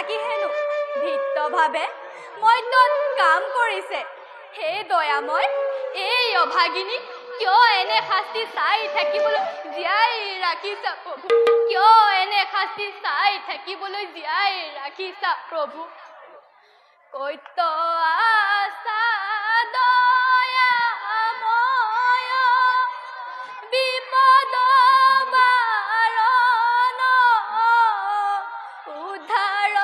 থাকি হেনো ভিত্তভাৱে মই তত কাম কৰিছে হে দয়াময় এই অভাগিনী কিয় এনে শাস্তি চাই থাকিবলৈ জীয়াই ৰাখিছা প্ৰভু কিয় এনে শাস্তি চাই থাকিবলৈ জীয়াই ৰাখিছা প্ৰভু কৈত আছা দয়াময় বিপদ বাৰণ উদ্ধাৰ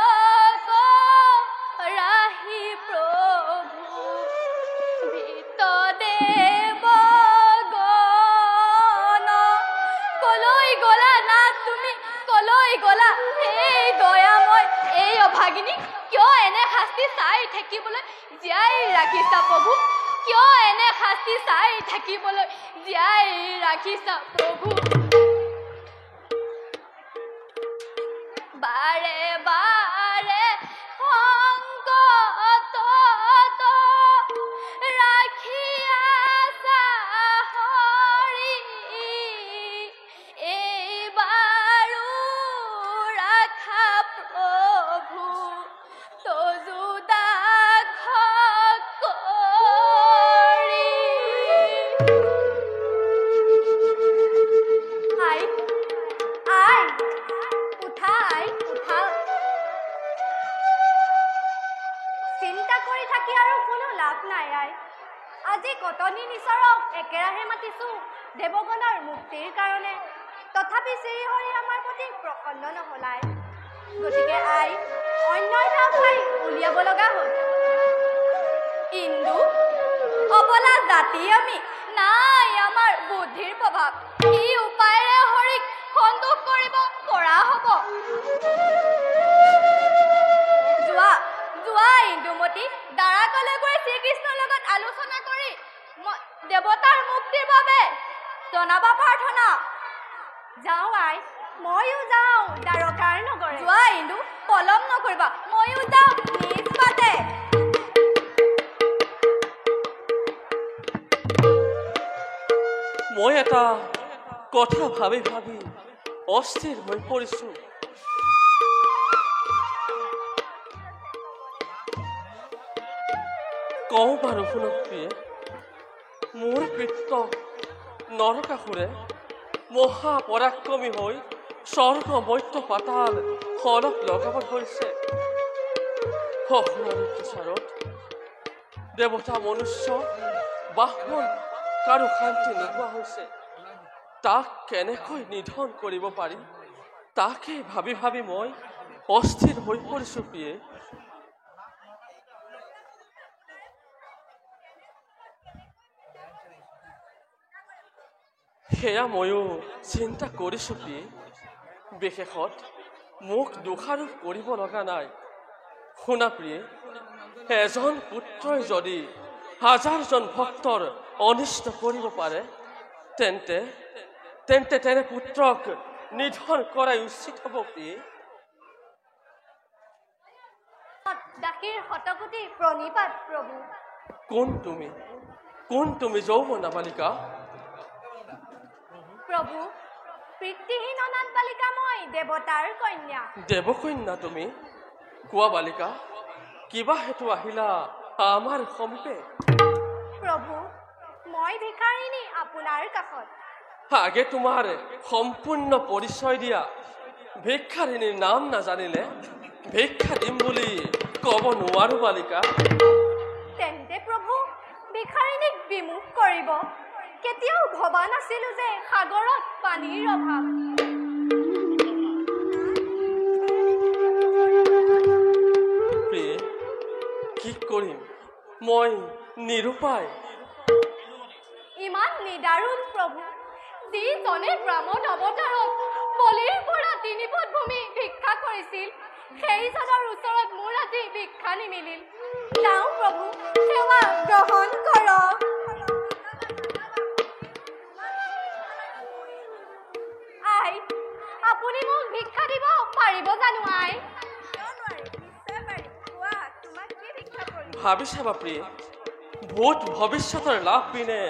কৰাহি প্ৰভু ভিত দেৱ গণ কলৈ গলা না তুমি কলৈ গলা এই দয়াময় এই অভাগিনী কিয় এনে শাস্তি চাই থাকিবলৈ জীয়াই ৰাখিছা প্ৰভু কিয় এনে শাস্তি চাই থাকিবলৈ জীয়াই ৰাখিছা প্ৰভু বাৰে বাৰে সংকটত ৰাখি আছা হৰি এইবাৰো ৰাখা প্ৰভু তজুদাখ কৰি আই আই উঠা আই উঠা চিন্তা কৰি থাকি আৰু কোনো লাভ নাই আই আজি কটনী নিচৰক একেৰাহে মাতিছো দেৱগণৰ মুক্তিৰ কাৰণে তথাপি শ্ৰীহৰি আমাৰ প্ৰতি প্ৰসন্ন নহলাই গতিকে আই অন্য এটা উপায় উলিয়াব লগা হ'ল ইন্দু অবলা জাতি আমি নাই আমাৰ বুদ্ধিৰ প্ৰভাৱ কি উপায়েৰে হৰিক সন্তোষ কৰিব পৰা হ'ব যোৱা ইন্দুমতী দ্বাৰকালৈ গৈ শ্ৰীকৃষ্ণৰ লগত আলোচনা কৰি দেৱতাৰ মুক্তিৰ বাবে জনাবা প্ৰাৰ্থনা যাওঁ আই ময়ো যাওঁ দ্বাৰকাৰ নগৰে যোৱা ইন্দু পলম নকৰিবা ময়ো যাওঁ নিজ বাটে মই এটা কথা ভাবি ভাবি অস্থিৰ হৈ পৰিছো কওঁ বাৰু শুনক প্ৰিয়ে মোৰ পিতৃ নৰকাসুৰে মহাপৰাক্ৰমী হৈ স্বৰ্গ মৰ্ত্য পাতাল সলপ লগাব ধৰিছে অসুৰৰ বিচাৰত দেৱতা মনুষ্য ব্ৰাহ্মণ কাৰো শান্তি নোহোৱা হৈছে তাক কেনেকৈ নিধন কৰিব পাৰি তাকে ভাবি ভাবি মই অস্থিৰ হৈ পৰিছো প্ৰিয়ে সেয়া ময়ো চিন্তা কৰিছো প্ৰিয়ে বিশেষত মোক দোষাৰোপ কৰিব লগা নাই শুনা প্ৰিয়ে এজন পুত্ৰই যদি হাজাৰজন ভক্তৰ অনিষ্ট কৰিব পাৰে তেন্তে তেনে পুত্ৰক নিধন কৰাই উচিত হ'ব প্ৰিয়ে দাসীৰ শতকোটি প্ৰণিপাত প্ৰভু কোন তুমি যৌৱনা বালিকা প্ৰভু পিতৃহীন অনাথ বালিকা মই দেৱতাৰ কন্যা দেৱকন্যা তুমি কোৱা বালিকা কিবা হেতু আহিলা আমাৰ সমীপে প্ৰভু মই ভিখাৰিনী আপোনাৰ কাষত আগে তোমাৰ সম্পূৰ্ণ পৰিচয় দিয়া ভিক্ষাৰিনীৰ নাম নাজানিলে ভিক্ষা দিম বুলি ক'ব নোৱাৰো বালিকা তেন্তে প্ৰভু ভিখাৰিনীক বিমুখ কৰিব কেতিয়াও ভবা নাছিলো যে সাগৰত পানীৰ অভাৱ প্ৰিয়ে কি কৰিম মই নিৰুপায় ইমান নিদাৰুণ প্ৰভু যিজনে ব্ৰাহ্মণ অৱতাৰত বলিৰ পৰা 3 পদ ভূমি ভিক্ষা কৰিছিল সেইজনৰ ওচৰত মোৰ আজি ভিক্ষা নিমিলিল যাওঁ প্ৰভু সেৱা গ্ৰহণ কৰক আই আপুনি মোক ভিক্ষা দিব পাৰিব জানো আই ভাবি চাবা প্ৰিয়ে ভূত ভৱিষ্যতৰ লাভ পিনে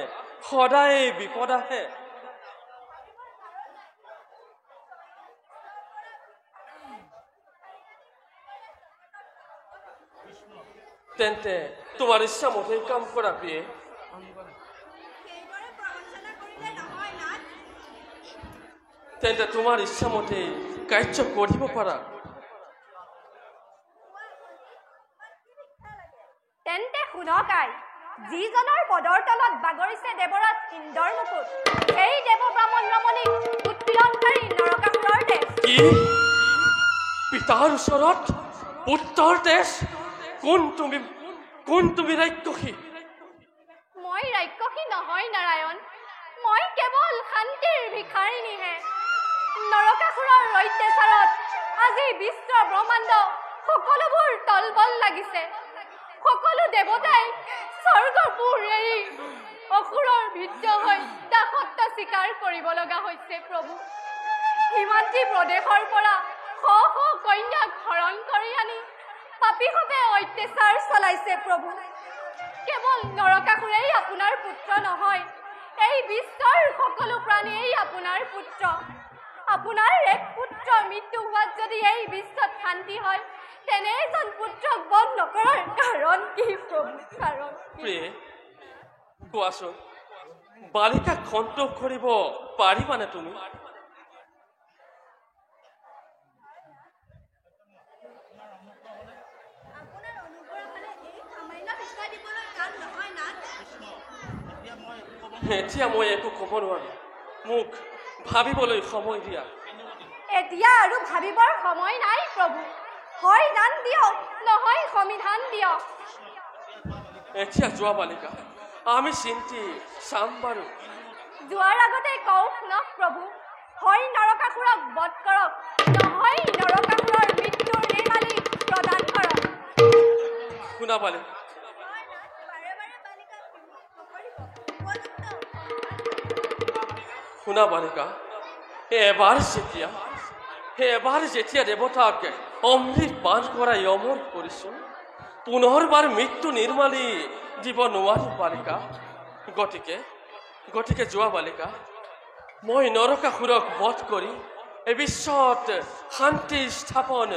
সদায় বিপদ আহে তেন্তে তোমাৰ ইচ্ছা মতেই কাম কৰা প্ৰিয়ে। সেইদৰে প্ৰবঞ্চনা কৰিলে নহয় নাথ। তেন্তে তোমাৰ ইচ্ছা মতেই কাৰ্য কৰিব পাৰা। তেন্তে শুনক আই, যিজনৰ পদৰ তলত বাগৰিছে দেৱৰাজ ইন্দ্ৰৰ মুকুট, সেই দেৱ ব্ৰাহ্মণ ৰমণীক উৎপীড়নকাৰী নৰকাসুৰৰ দেশ। কি পিতাৰ ওচৰত পুত্ৰৰ দেশ? কোন তুমি ৰাক্ষসী? মই ৰাক্ষসী নহয় নাৰায়ণ, মই কেৱল শান্তিৰ ভিখাৰিণীহে। নৰকাসুৰৰ অত্যাচাৰত আজি বিশ্ব ব্ৰহ্মাণ্ড সকলোবোৰ তলবল লাগিছে। সকলো দেৱতাই স্বৰ্গপুৰ এৰি অসুৰৰ ভিত্ৰ হৈ দাসত্ব স্বীকাৰ কৰিব লগা হৈছে প্ৰভু। সীমান্তী প্ৰদেশৰ পৰা শ শ কন্যাক হৰণ কৰি আনি পাপীসৱে অত্যাচাৰ চলাইছে প্ৰভু। কেৱল নৰকাসুৰেই আপোনাৰ পুত্ৰ নহয়, এই বিশ্বৰ সকলো প্ৰাণীয়েই আপোনাৰ পুত্ৰ। আপোনাৰ এক পুত্ৰ মৃত্যু হোৱাত যদি এই বিশ্বত শান্তি হয়, তেনে এজন পুত্ৰক বধ নকৰাৰ কাৰণ কি প্ৰভু? কাৰণ প্ৰিয়ে, কোৱাচোন বালিকাক সন্তোষ কৰিব পাৰিবানে তুমি? আপোনাৰ অনুগ্ৰহ হ'লে এই সামান্য শিক্ষা দিবলৈ কাম নহয় নাথ। এতিয়া মই একো ক'ব নোৱাৰো, মোক ভাবিবলৈ সময় দিয়া। এতিয়া আৰু ভাবিবৰ সময় নাই প্ৰভু। হয় দান দিয়ক, নহয় সমিধান দিয়ক। এতিয়া যোৱা বালিকা, আমি চিন্তি চাম বাৰু। যোৱাৰ আগতে কওঁ শুনক প্ৰভু, হয় নৰকাসুৰক বধ কৰক, নহয় নৰকাসুৰৰ মৃত্যুৰ নিৰ্মালি প্ৰদান কৰক। শুনা বালিকা, শুনা বালিকা, এবাৰ যেতিয়া দেৱতাক অমৃত পান কৰাই অমৰ কৰিছো, পুনৰবাৰ মৃত্যু নিৰ্মালি দিব নোৱাৰো বালিকা। গতিকে যোৱা বালিকা, মই নৰকাসুৰক বধ কৰি এই বিশ্বত শান্তি স্থাপন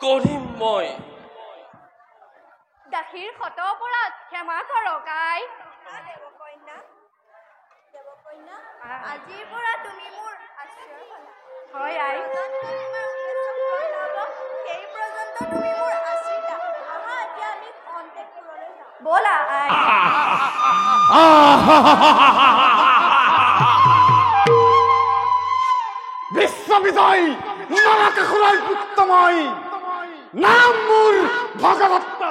কৰিম। মই দাসীৰ শত অপৰাধ ক্ষমা কৰক আই। আজিৰ পৰা তুমি মোৰ আশ্ৰয় হ'লা। হয় আই। সেই পৰ্যন্ত তুমি মোৰ আশ্ৰিতা। আহা এতিয়া আমি অন্তঃপুৰলৈ যাওঁ। ব'লা আই। বিশ্ববিজয় নৰকাসুৰৰ পুত্ৰ মই, নাম মোৰ ভগদত্ত।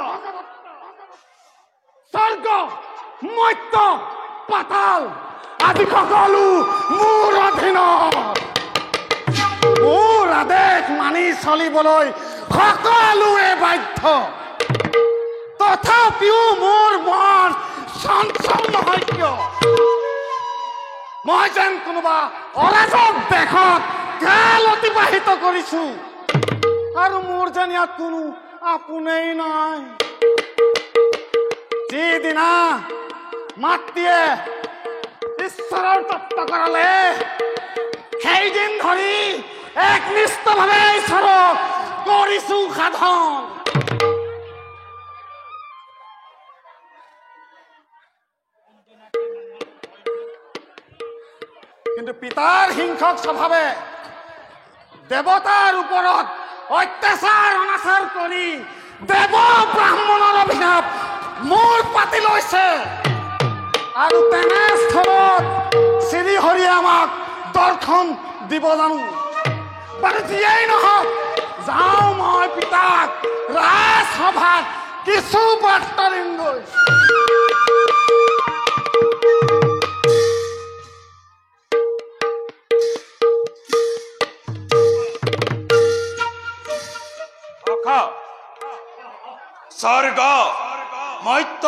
স্বৰ্গ মৰ্ত্য পাতাল আদি সকলো মোৰ অধীনত। মোৰ আদেশ মানি চলিবলৈ সকলোৱে বাধ্য। তথাপিও মোৰ মন চঞ্চল নহয় কিয়? মই যেন কোনোবা অৰাজক দেশত কাল অতিবাহিত কৰিছো, আৰু মোৰ যেন ইয়াত কোনো আপোনেই নাই। যিদিনা মাতৃয়ে ঈশ্বৰৰ তত্ত্ব কৰালে, সেইদিন ধৰি একনিষ্ঠভাৱে ঈশ্বৰক কৰিছো সাধন। কিন্তু পিতাৰ হিংসক স্বভাৱে দেৱতাৰ ওপৰত অত্যাচাৰ অনাচাৰ কৰি দেৱ ব্ৰাহ্মণৰ অভিশাপ মোৰ পাতি লৈছে। আৰু তেনেস্থলত শ্ৰীহৰিয়ে আমাক দৰ্শন দিব জানো? বাৰু যিয়েই নহওক, যাওঁ মই পিতাক ৰাজসভাত কিছু বাৰ্তা দিমগৈ। স্বৰ্গ মৰ্ত্য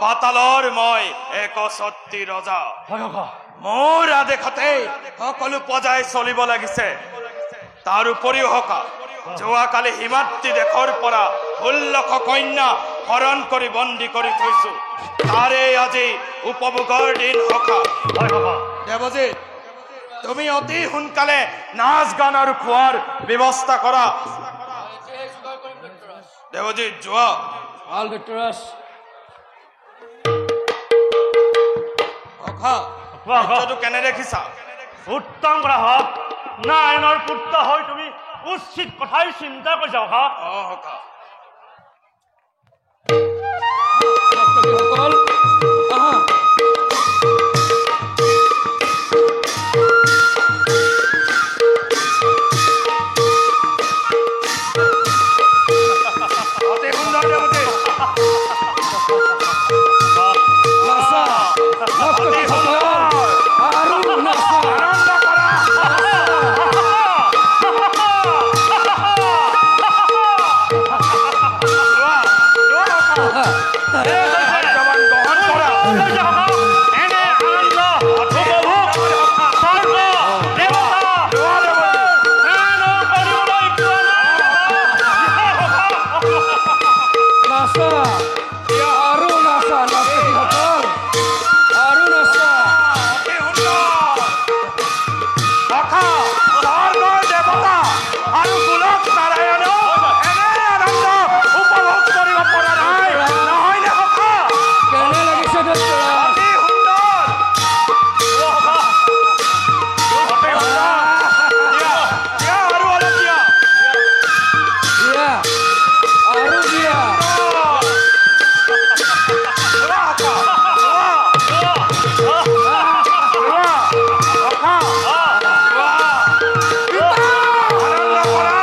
পাতালৰ মই এক সত্যি ৰজা। মোৰ আদেশতে সকলো প্ৰজাই চলিব লাগিছে। তাৰ উপৰিও হকা যোৱাকালি হিমাদ্ৰী দেশৰ পৰা 1600 কন্যা হৰণ কৰি বন্দী কৰি থৈছো। তাৰে আজি উপভোগৰ দিন হকা। দেৱজিৎ, তুমি অতি সোনকালে নাচ গান আৰু খোৱাৰ ব্যৱস্থা কৰা। দেৱজিৎ যোৱা। ভাল ভিতৰছ সখা কাৰ্যটো কেনে দেখিছা? উত্তম কথা হওক নাৰায়ণৰ পুত্ৰ হৈ তুমি উচিত কথাই চিন্তা কৰিছা সখা। সখা সকল আহা অতি সুন্দৰ দেৱজিৎ। নাচা অতি সুন্দৰ। আৰু নাচা আনন্দ কৰা। যোৱা, যোৱা সখা। এই ভাগ্যৱান গ্ৰহণ কৰা। এনে আনন্দ উপভোগ স্বৰ্গ দেৱতা যোৱা দেৱজিৎ। প্ৰাণ কৰিবলৈ কোৱা নাচা আৰু নাচা নাচনীসকল আৰু নাচা অতি সুন্দৰ। সখা স্বৰ্গৰ দেৱতা আৰু গোলক নাৰায়ণেও এনে আনন্দ উপভোগ কৰিব পৰা নাই নহয়নে সখা? কেনে লাগিছে দত্তৰা অতি সুন্দৰ। অতি সুন্দৰ। দিয়া, দিয়া আৰু অলপ দিয়া। দিয়া আৰু দিয়া যোৱা সখা, যোৱা। যোৱা, সখা, যোৱা। আনন্দ কৰা।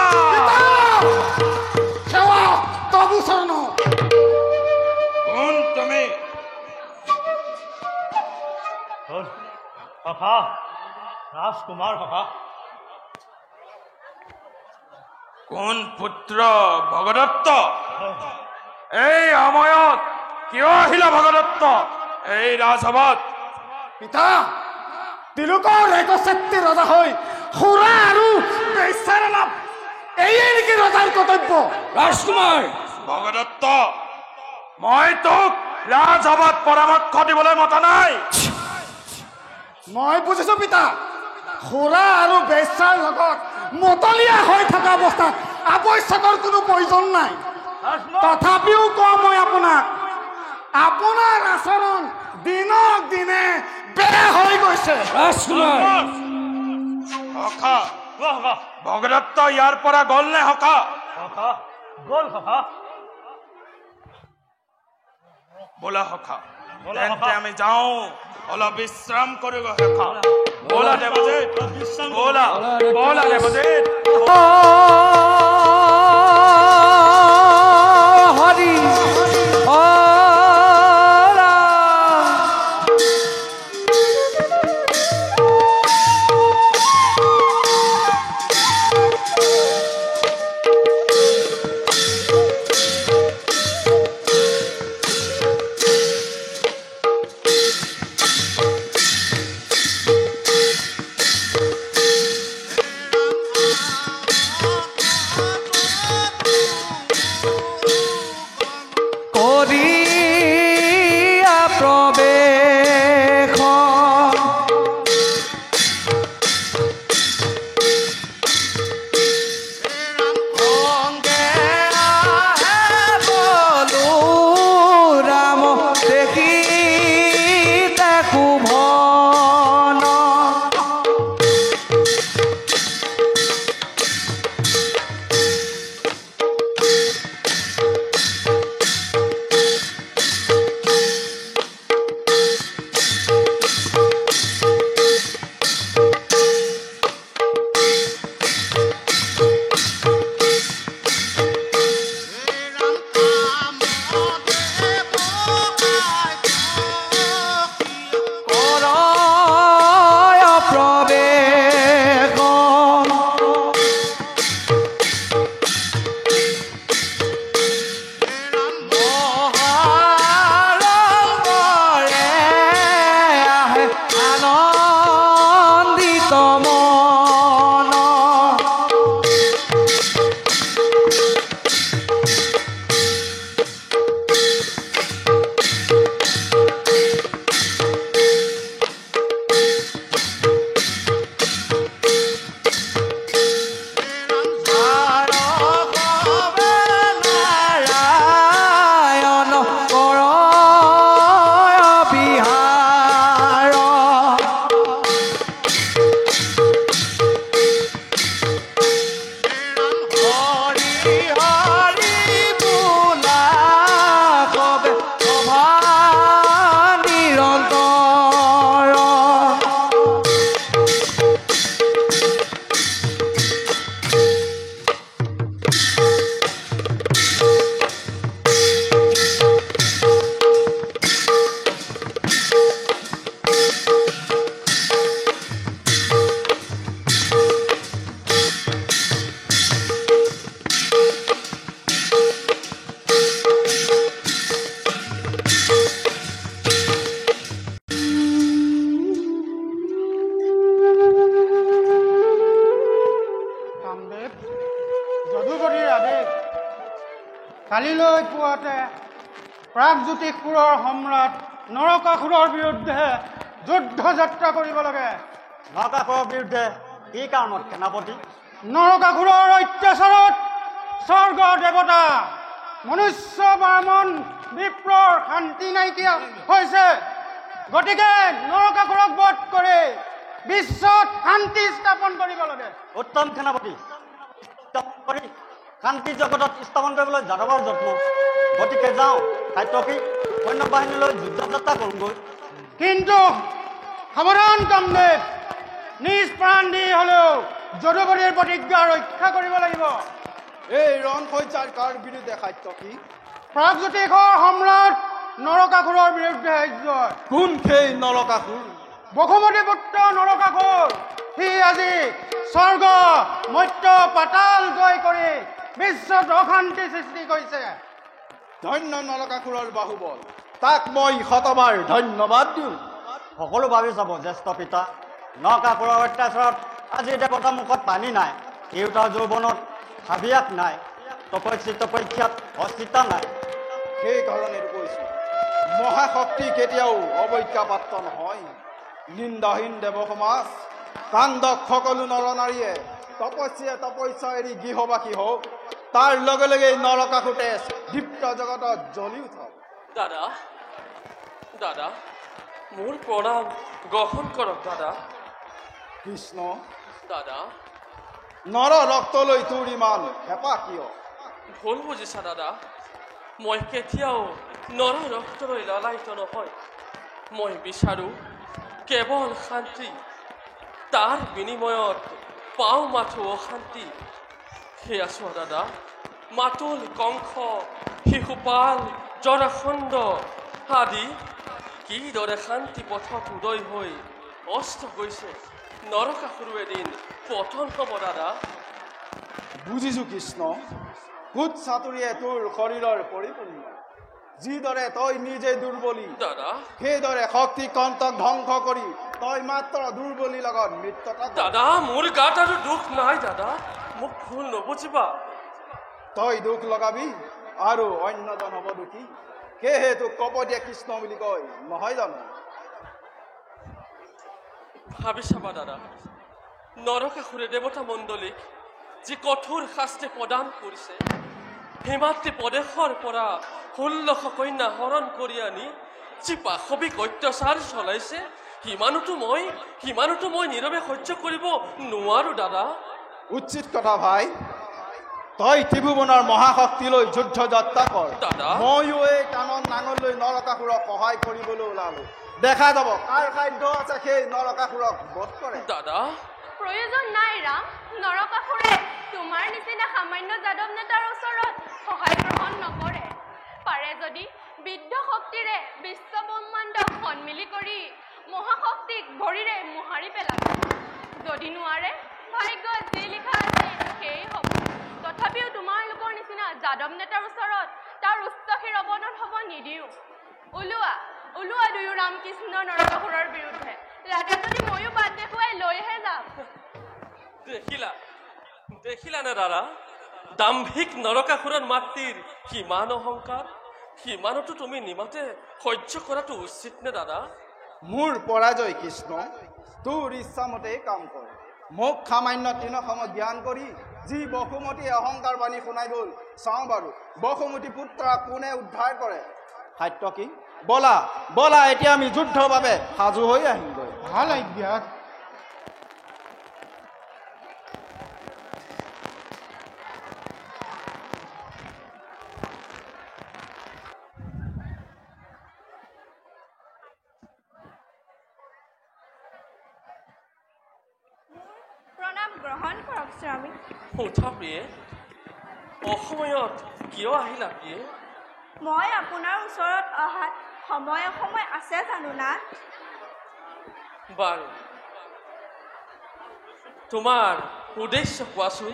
সেৱা তবু চৰণ কোন তুমি? সখা ৰাজকুমাৰ সখা কোন পুত্ৰ ভগদত্ত? এই সময়ত কিয় আহিলা ভগদত্ত এই ৰাজসভাত? পিতা তিলকৰ একচ্ছত্ৰী ৰজা হৈ সুৰা আৰু বেশ্যাৰ লাভ এয়ে নেকি ৰজাৰ কৰ্তব্য? ৰাজকুমাৰ ভগদত্ত মই তোক ৰাজসভাত পৰামৰ্শ দিবলৈ মতা নাই। মই বুজিছো পিতা, সুৰা আৰু বেশ্যাৰ লগত মতলীয়া হৈ থকা অৱস্থাত আৱশ্যকৰ কোনো প্ৰয়োজন নাই। তথাপিও কওঁ মই আপোনাক, আপোনাৰ আচৰণ দিনক দিনে বেয়া হৈ গৈছে। ৰাজকুমাৰ সখা সখা ভগদত্ত ইয়াৰ পৰা গ'ল নে সখা? সখা গ'ল সখা বোলা সখা ব'লা তেন্তে সখা। আমি যাওঁ অলপ বিশ্ৰাম কৰোঁ সখা। ব'লা দেৱজিৎ, ব'লা ব'লা দেৱজিৎ। হৰি কালিলৈ পুৱাতে প্ৰাগজ্যোতিষপুৰৰ সম্ৰাট নৰকাসুৰৰ বিৰুদ্ধে যুদ্ধ যাত্ৰা কৰিব লাগে। নৰকাসুৰৰ বিৰুদ্ধে কি কাৰণত সেনাপতি? নৰকাসুৰৰ অত্যাচাৰত স্বৰ্গ দেৱতা মনুষ্য ব্ৰাহ্মণ বিপ্ৰৰ শান্তি নাইকিয়া হৈছে। গতিকে নৰকাসুৰক বধ কৰি বিশ্বত শান্তি স্থাপন কৰিব লাগে। উত্তম সেনাপতি, কৰি শান্তি জগতত স্থাপন কৰিবলৈ যাদৱৰ যত্ন। গতিকে যাওঁ সাত্যকী সৈন্যবাহিনীলৈ যুদ্ধ যাত্ৰা কৰোঁগৈ। কিন্তু সাৱধান কামদেৱ, নিজ প্ৰাণ দি হলেও যদুপতিৰ প্ৰতিজ্ঞা ৰক্ষা কৰিব লাগিব। এই ৰণসজ্জাৰ কাৰ বিৰুদ্ধে সাত্যকী? প্ৰাগজ্যোতিষৰ সম্ৰাট নৰকাসুৰৰ বিৰুদ্ধে জয়। কোন সেই নৰকাসুৰ? বসুমতী পুত্ৰ নৰকাসুৰ। সি আজি স্বৰ্গ মৰ্ত্য পাতাল জয় কৰি বিশ্বত অশান্তি সৃষ্টি কৰিছে। ধন্য নৰকাসুৰৰ বাহুবল, তাক মই শতবাৰ ধন্যবাদ দিওঁ। সকলো ভাবি চাব জ্যেষ্ঠ পিতা, নৰকাসুৰৰ অত্যাচাৰত আজি দেৱতাৰ মুখত পানী নাই, দেউতাৰ যৌৱনত হাবিয়াস নাই, তপস্যাত অস্তিত্ব নাই। সেইকাৰণে কৈছোঁ, মহাশক্তি কেতিয়াও অৱজ্ঞা পাত্ৰ নহয়। নিন্দাহীন দেৱ সমাজ, কান্দক সকলো নৰ নাৰীয়ে, তপস্যা এৰি গৃহবাসী হওক। তাৰ লগে লগে নৰকাসুৰ তেজ দীপ্ত জগতত জ্বলি উঠক। দাদা দাদা মোৰ প্ৰণাম গ্ৰহণ কৰক দাদা। কৃষ্ণ, দাদা নৰ ৰক্তলৈ তোৰ ইমান হেঁপাহ কিয়? ভুল বুজিছা দাদা, মই কেতিয়াও নৰ ৰক্তলৈ লালায়িত নহয়। মই বিচাৰোঁ কেৱল শান্তি, তাৰ বিনিময়ত পাওঁ মাথো অশান্তি। সেয়া চোৱা দাদা, মাতুল কংস, শিশুপাল, জৰাসন্ধ আদি কিদৰে শান্তি পথত উদয় হৈ অস্ত গৈছে। নৰকাসুৰ এদিন পতন হ'ব দাদা। বুজিছোঁ কৃষ্ণ, কুট চাতুৰিয়ে তোৰ শৰীৰৰ পৰিপূৰ্ণ। যিদৰে তই নিজে দুৰ্বলী, দাদা সেইদৰে শক্তি কন্তক ধ্বংস কৰি তই মাত্ৰ দুৰ্বলীৰ লগত মৃত্যতা। দাদা মোৰ গাত আৰু দুখ নাই দাদা, মোক ভুল নবুজিবা। তই দুখ লগাবি আৰু অন্যজন হ'ব দুখী। সেয়েহে তোক কপটীয়া কৃষ্ণ বুলি কয় নহয় জানো? ভাবি চাবা দাদা, নৰকাসুৰে দেৱতা মণ্ডলীক যি কঠোৰ শাস্তি প্ৰদান কৰিছে, হিমাদ্ৰী প্ৰদেশৰ পৰা 1600 কন্যা হৰণ কৰি আনি যি পাশবিক অত্যাচাৰ চলাইছে, সিমানোতো মই নীৰৱে সহ্য কৰিব নোৱাৰো দাদা। উচিত কথা ভাই, তই ত্ৰিভুৱনৰ মহাশক্তিলৈ যুদ্ধ যাত্ৰা কৰ। দাদা ময়ো এই কাণত নাঙল লৈ নৰকাসুৰক সহায় কৰিবলৈ ওলালো। দেখা যাব কাৰ সাধ্য আছে সেই নৰকাসুৰক বধ কৰে। দাদা প্ৰয়োজন নাই ৰাম, নৰকাসুৰে তোমাৰ নিচিনা সামান্য যাদৱ নেতাৰ ওচৰত সহায় গ্ৰহণ নকৰে। পাৰে যদি বিদ্ধ শক্তিৰে বিশ্ব ব্ৰহ্মাণ্ডক সন্মিলি কৰি মহাশক্তিক ভৰিৰে মোহাৰি পেলাব। যদি নোৱাৰে ভাগ্যত যি লিখা আছে সেয়ে হ'ব। তথাপিও তোমালোকৰ নিচিনা যাদৱ নেতাৰ ওচৰত তাৰ উচ্চশীৰ অৱনত হ'ব নিদিওঁ। ওলোৱা দুয়ো ৰামকৃষ্ণ নৰকাসুৰৰ বিৰুদ্ধে। লাগে যদি ময়ো বাট দেখুৱাই লৈহে যাম। দেখিলানে দাদা, দাম্ভিক নৰকাসুৰৰ মাতৃৰ কিমান অহংকাৰ। সিমানতো তুমি নিমাতে সহ্য কৰাটো উচিত নে দাদা? মোৰ পৰাজয় কৃষ্ণ, তোৰ ইচ্ছামতে কাম কৰ। মোক সামান্য তৃণসম জ্ঞান কৰি যি বসুমতীয়ে অহংকাৰ বাণী শুনাই গ'ল, চাওঁ বাৰু বসুমতী পুত্ৰক কোনে উদ্ধাৰ কৰে। সাত্যকী, বলা এতিয়া আমি যুদ্ধৰ বাবে সাজু হৈ আহিমগৈ। ভাল আজ্ঞা। প্ৰণাম গ্ৰহণ কৰক স্বামী। উঠা প্ৰিয়ে, অসময়ত কিয় আহিলা প্ৰিয়ে? মই আপোনাৰ ওচৰত অহাত সময় আছে জানো না? বাৰু তোমাৰ উদ্দেশ্য কোৱাচোন।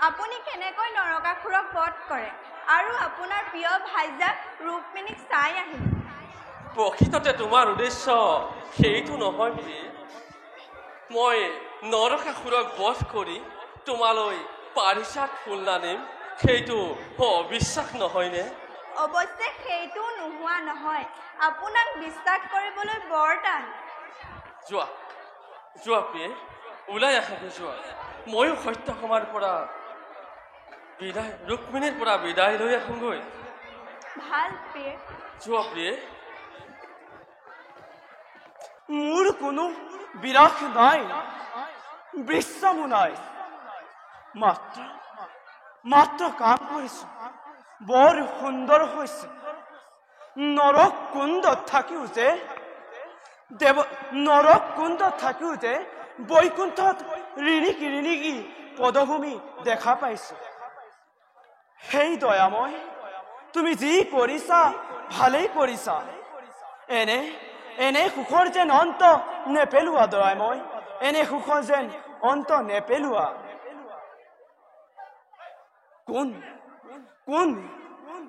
আপুনি কেনেকৈ নৰকাসুৰক বধ কৰে আৰু আপোনাৰ প্ৰিয় ভাইজাক ৰুক্মিণীক চাই আহিল। প্ৰকৃততে তোমাৰ উদ্দেশ্য সেইটো নহয় প্ৰিয়ে। মই নৰকাসুৰক বধ কৰি তোমালৈ পাৰিজাত ফুল নানিম সেইটো অবিশ্বাস নহয়নে? অৱশ্যে সেইটো নোহোৱা নহয়। আপোনাক বিশ্বাস কৰিবলৈ বৰ টান। যোৱা যোৱা প্ৰিয়ে, ওলাই আহাগৈ যোৱা। ময়ো সত্যসমাৰ পৰা বিদায়, ৰুক্মিণীৰ পৰা বিদায় লৈ আহোঁগৈ। ভাল প্ৰিয়ে। যোৱা প্ৰিয়ে। মোৰ কোনো বিৰাস নাই, বিশ্ৰামো নাই, মাত্ৰ কাম কৰিছো। বৰ সুন্দৰ হৈছে। নৰক কুণ্ডত থাকিও যে বৈকুণ্ঠত ৰিণিকি পদভূমি দেখা পাইছো। সেই দয়াময়, তুমি যি কৰিছা ভালেই কৰিছা। এনে সুখৰ যেন অন্ত নেপেলোৱা দয়াময়, এনে সুখৰ যেন অন্ত নেপেলোৱা।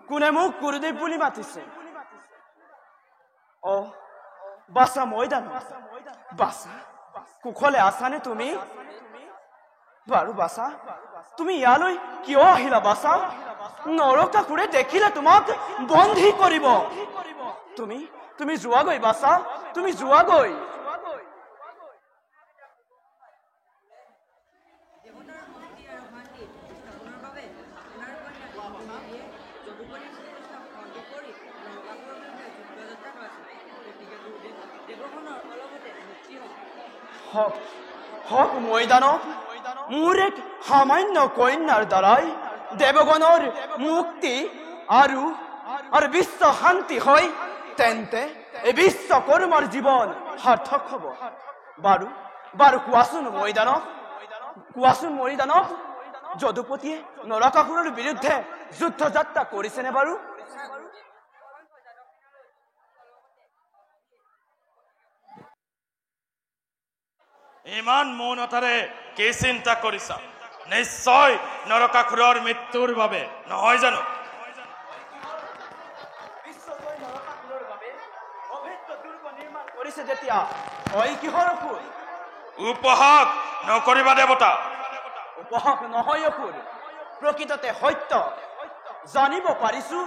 কোনে মোক গুৰুদেৱ বুলি মাতিছে? বাছা মৈদান, বাছা কুশলে আছানে তুমি? বাৰু বাছা, তুমি ইয়ালৈ কিয় আহিলা বাছা? নৰকাসুৰে দেখিলে তোমাক বন্দী কৰিব। তুমি যোৱাগৈ বাছা, তুমি যোৱাগৈ। হক মৈদানক মোৰ এক সামান্য কন্যাৰ দ্বাৰাই দেৱগণৰ মুক্তি আৰু বিশ্ব শান্তি হয়, তেন্তে এই বিশ্বকৰ্মাৰ জীৱন সাৰ্থক হ'ব। বাৰু কোৱাচোন মৈদানক, যদুপতিয়ে নৰকাসুৰৰ বিৰুদ্ধে যুদ্ধ যাত্ৰা কৰিছেনে বাৰু? ইমান মৌনতাৰে কি চিন্তা কৰিছা? নিশ্চয় নৰকাসুৰৰ মৃত্যুৰ বাবে, নহয় জানো? উপহাস নকৰিবা দেৱতা। উপহাস নহয় অসুৰ, প্ৰকৃততে সত্য। জানিব পাৰিছো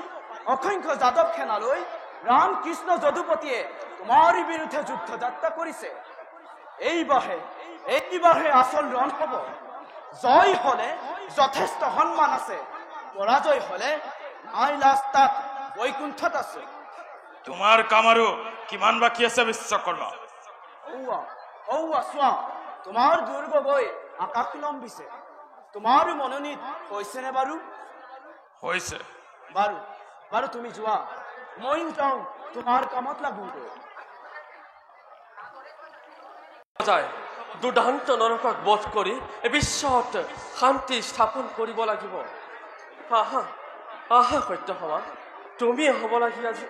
অসংখ্য যাদৱ সেনালৈ ৰামকৃষ্ণ যদুপতিয়ে তোমাৰ বিৰুদ্ধে যুদ্ধ যাত্ৰা কৰিছে। এইবাৰহে আচল ৰণ হ'ব। জয় হলে যথেষ্ট সন্মান আছে, পৰাজয় হলে নাই লাজ তাত বৈকুণ্ঠত আছে। তোমাৰ কাম আৰু কিমান বাকী আছে বিশ্বকৰ্মা? চোৱা, তোমাৰ দুৰ্গ গৈ আকাশ লম্বিছে। তোমাৰ মনোনীত হৈছেনে বাৰু? হৈছে। বাৰু তুমি যোৱা, ময়ো যাওঁ তোমাৰ কামত লাগোগৈ। দুৰ্দান্ত নৰকক বধ কৰি বিশ্বত শান্তি স্থাপন কৰিব লাগিব। আহা সত্যসমা, তুমি হ'ব লাগে আজি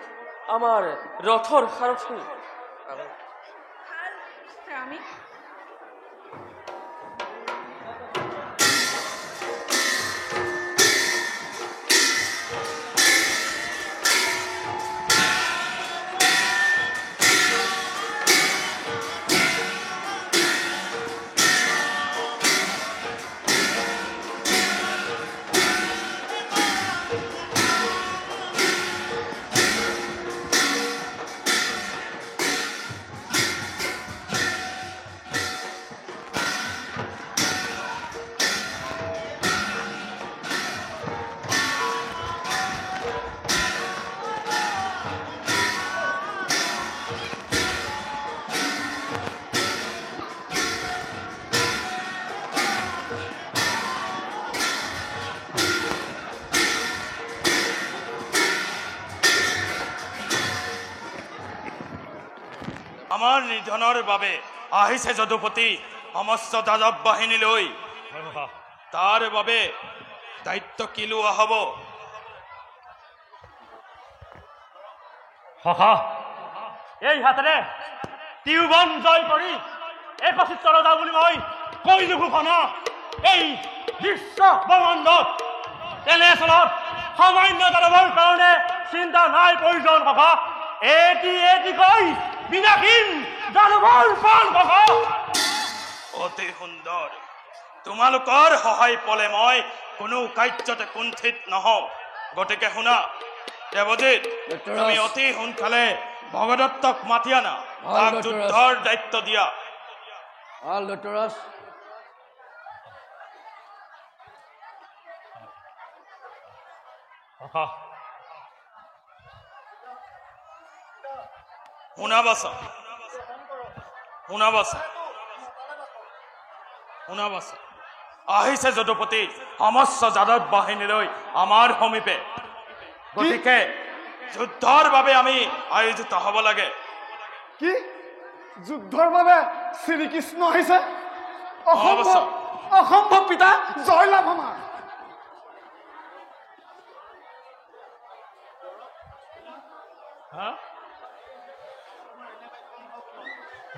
আমাৰ ৰথৰ সাৰথী। আমাৰ নিধনৰ বাবে আহিছে যদুপতি সমস্ত যাদৱ বাহিনী লৈ। তাৰ বাবে দায়িত্ব কি লোৱা হ'ব? এই হাতেৰে তিউবন জয় কৰি এই প্ৰচিত্ৰ যাওঁ বুলি মই কৈলো ঘোষণা। এই বিশ্ব ব্ৰহ্মাণ্ডত তেনেস্থলত সামান্য যাদৱৰ কাৰণে চিন্তা নাই প্ৰয়োজন সভা। এটি কৈ বিনাশীন যাদৱৰ প্ৰাণ সভা। অতি সুন্দৰ। তোমালোকৰ সহায় পলে মই কোনো কাৰ্যতে কুণ্ঠিত নহওঁ। গতিকে শুনা দেৱজিৎ, তুমি অতি সোনকালে ভগদত্তক মাতি আনা, তাক যুদ্ধৰ দায়িত্ব দিয়া। শুনা বাছা, আহিছে যদুপতি সমস্ত যাদৱ বাহিনীলৈ আমাৰ সমীপে। গতিকে যুদ্ধৰ বাবে আমি আয়োজিত হ'ব লাগে। কি যুদ্ধৰ বাবে শ্ৰীকৃষ্ণ আহিছে? অসম্ভৱ, অসম্ভৱ পিতা, জয় লাভ আমাৰ।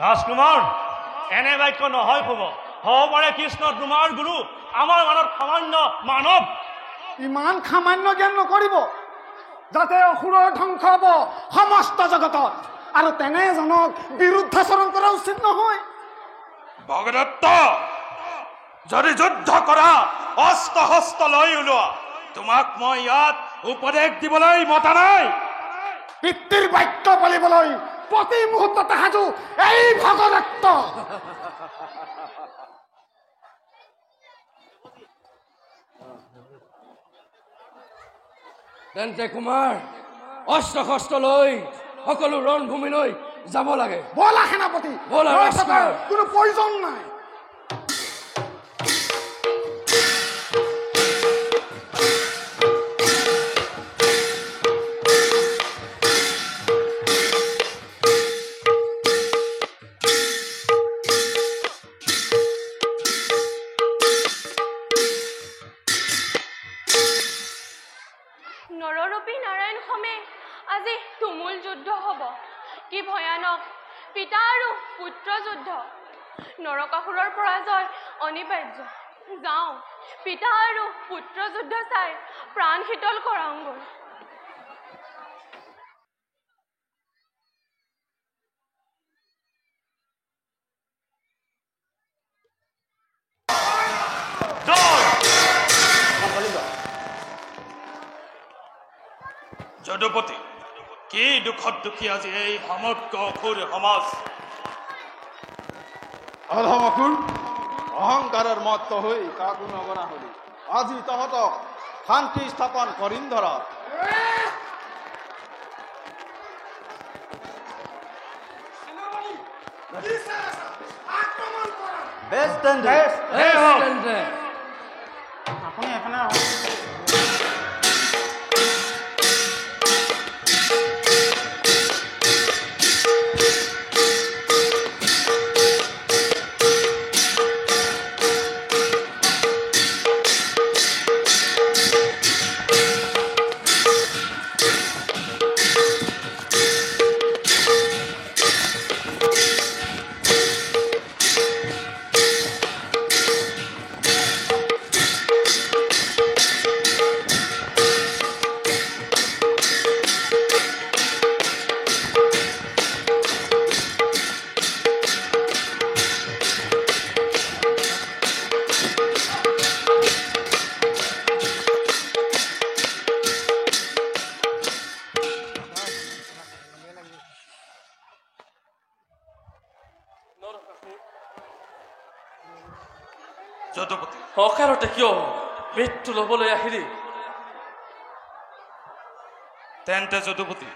ৰাজকুমাৰ, এনে বাক্য নহয় কব। হ'ব পাৰে কৃষ্ণ তোমাৰ গুৰু, আমাৰ মনত সামান্য মানৱ। ইমান সামান্য জ্ঞান নকৰিব, যাতে অসুৰৰ ধ্বংস হ'ব সমস্ত জগতত, আৰু তেনে এজনক বিৰুদ্ধাচৰণ কৰা উচিত নহয়। ভগদত্ত, যদি যুদ্ধ কৰা অস্ত্ৰ শস্ত্ৰ লৈ ওলোৱা। তোমাক মই ইয়াত উপদেশ দিবলৈ মতা নাই। পিতৃৰ বাক্য পালিবলৈ প্ৰতি মুহূৰ্ততে সাজু এই ভগদত্ত। তেন্তে কুমাৰ, অস্ত্ৰ শস্ত্ৰ লৈ সকলো ৰণভূমিলৈ যাব লাগে। বলা সেনাপতি, বলা ৰৈ ৰাজকুমাৰ। থকাৰ কোনো প্ৰয়োজন নাই। নৰৰূপী নাৰায়ণ সমেত আজি তুমুল যুদ্ধ হ'ব। কি ভয়ানক পিতা আৰু পুত্ৰ যুদ্ধ। নৰকাসুৰৰ পৰাজয় অনিবাৰ্য। যাওঁ, পিতা আৰু পুত্ৰ যুদ্ধ চাই প্ৰাণ শীতল কৰাওঁগৈ। যদুপতি, কি দুখত দুখী আজি এই সমগ্ৰ অসুৰ সমাজ। অধম অসুৰ, অহংকাৰৰ মত্ত হৈ কাকো নগনা হলি। আজি তহঁতক শান্তি স্থাপন কৰিম ধৰা। বেছ তেন্তে আপুনি এখানে আহক। যদুপতি, অকাৰতে কিয় মৃত্যু ল'বলৈ আহিলি? তেন্তে যদুপতি,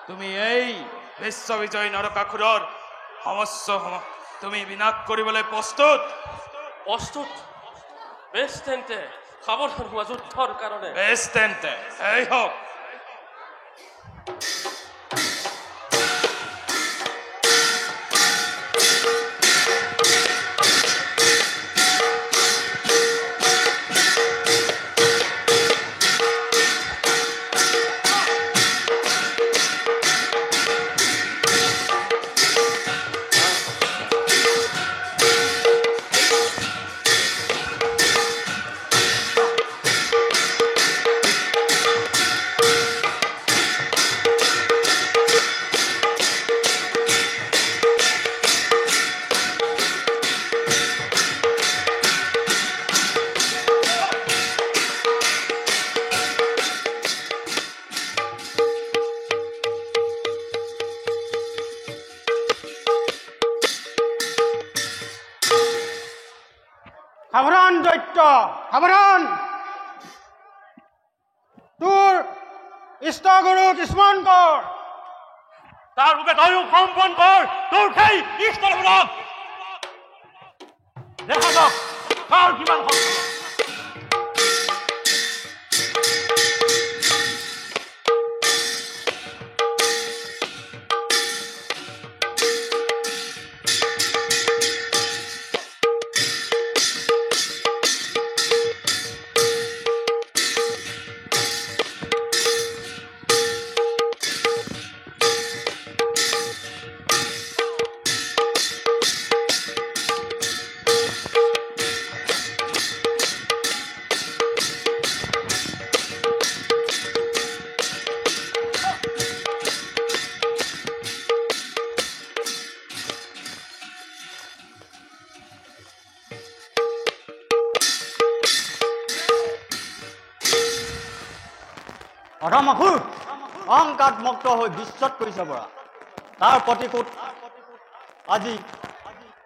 তুমি এই বিশ্ববিজয়ী নৰকাসুৰৰ সমস্ত তুমি বিনাশ কৰিবলৈ প্ৰস্তুত? প্ৰস্তুত। বেছ তেন্তে সাৱধান হোৱা যুদ্ধৰ কাৰণে। বেছ তেন্তে এই হওক। সাৱধান দৈত্য, সাৱধান। তোৰ ইষ্টগুৰুক স্মৰণ কৰ। তাৰ ৰূপে তয়ো সম্পন কৰ তোৰ সেই ইষ্টগুৰুক। দেখা যাওক কাৰ কিমান শক্তি। অধমসুৰ অহংকাৰত মুক্ত হৈ বিশ্বত কৰিছে বৰা। তাৰ প্ৰতিশোধ আজি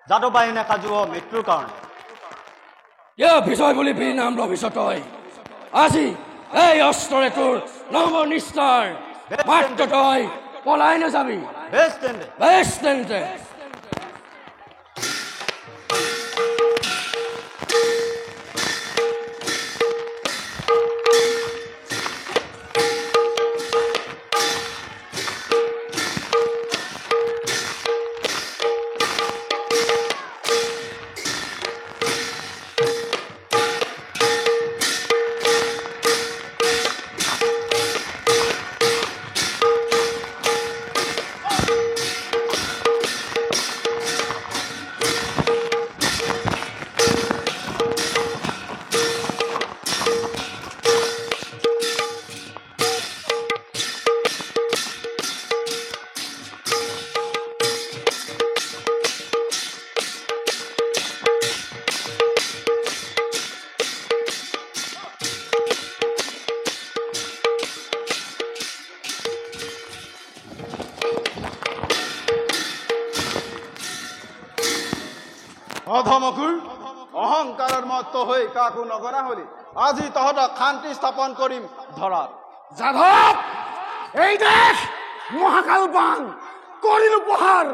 যাদৱবাহিনীয়ে সাজুৱ মৃত্যুৰ কাৰণে। কিয় বিজয় বুলি বীৰ নাম লভিছ তই? আজি এই অস্ত্ৰৰে তোৰ নৱ নিষ্ঠাৰ মাত্ৰ তই পলাই নাযাবি। বেছ তেন্তে বেছ তেন্তে অধমসুৰ অহংকাৰৰ মত্ত হৈ কাকো নগৰা হলি আজি তহঁতক শান্তি স্থাপন কৰিম ধৰাত। যাদৱ, এই দেশ মহাকাল পান কৰিলো পহাৰ,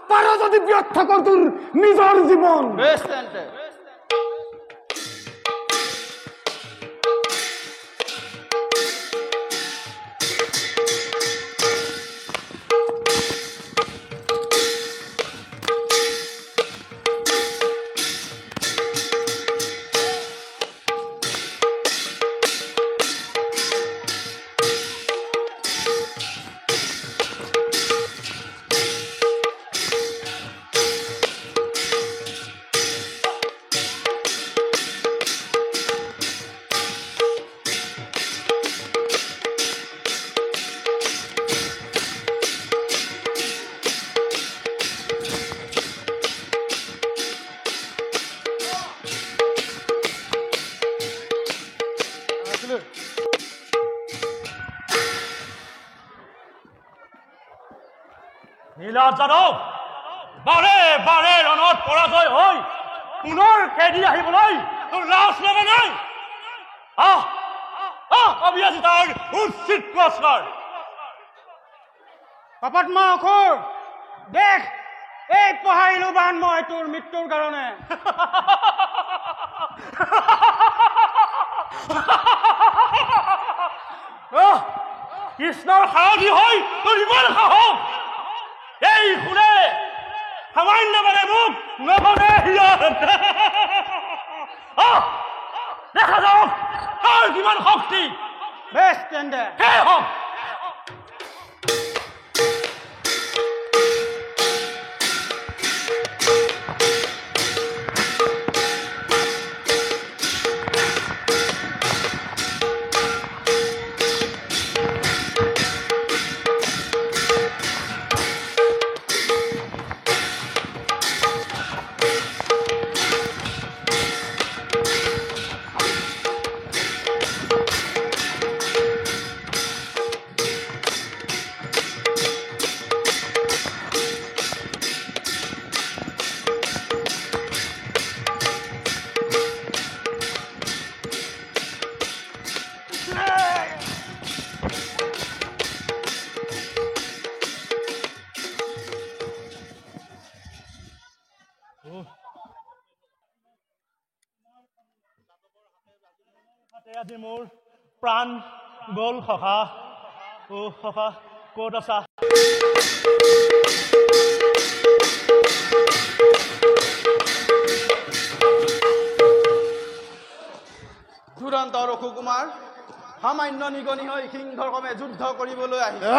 পাৰ যদি ব্যৰ্থ কৰ তোৰ নিজৰ জীৱন। বেছ তেন্তে নীলাজ যাদৱ বাৰে বাৰে ৰণত পৰাজয় হৈ পুনৰ খেদি আহিবলৈ তোৰ লাজ লগা নাই? আমি আজি তাৰ উচিত পুৰস্কাৰ। পাপাত্মা অসুৰ, দেখ এই পহাইলো বান মই তোৰ মৃত্যুৰ কাৰণে। কৃষ্ণৰ সাৰথি হৈ তোৰ ইমান সাহস? এই শুনে সামান্য মানে মোক নবনে দেখা যাওক তাৰ কিমান শক্তি। বেছ তেন্তে সেই হওক। আজি মোৰ প্ৰাণ গ'ল সখা অ সখা ক'ত আছা ধুৰন্ত ৰঘুকুমাৰ সামান্য নিগনি হৈ সিংহৰ কমে যুদ্ধ কৰিবলৈ আহিছে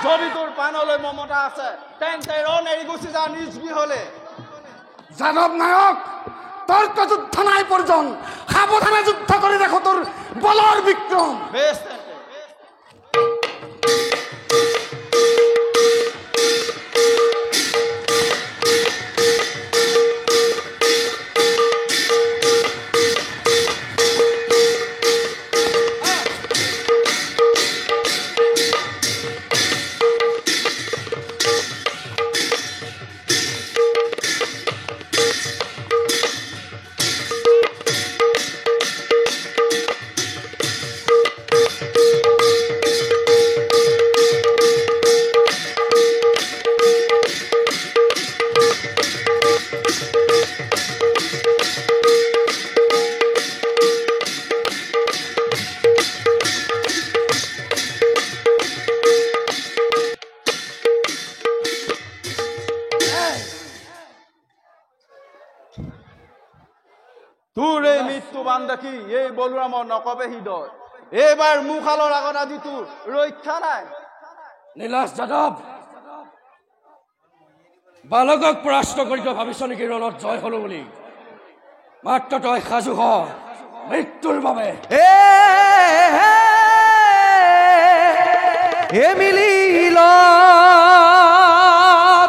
যদি তোৰ প্ৰাণলৈ মমতা আছে তেন্তে ৰণ এৰি গুচি যা নিজ গৃহলে যাদৱ নায়ক তৰ্ক যুদ্ধ নাই প্ৰয়োজন সাৱধানে যুদ্ধ কৰি দেখো তোৰ বলৰ বিক্ৰম বেছ তেন্তে তোৰ এই মৃত্যুবান দেখি এই বলৰামৰ নকবে হৃদয় এইবাৰ মুখালৰ আগত আজি তোৰ ৰক্ষা নাই নীলাজ যাদৱ বালকক পৰাস্ত কৰি তই ভাবিছ নেকি ৰণত জয় হলো বুলি মাত্ৰ তই সাজু হ মৃত্যুৰ বাবে মিলিল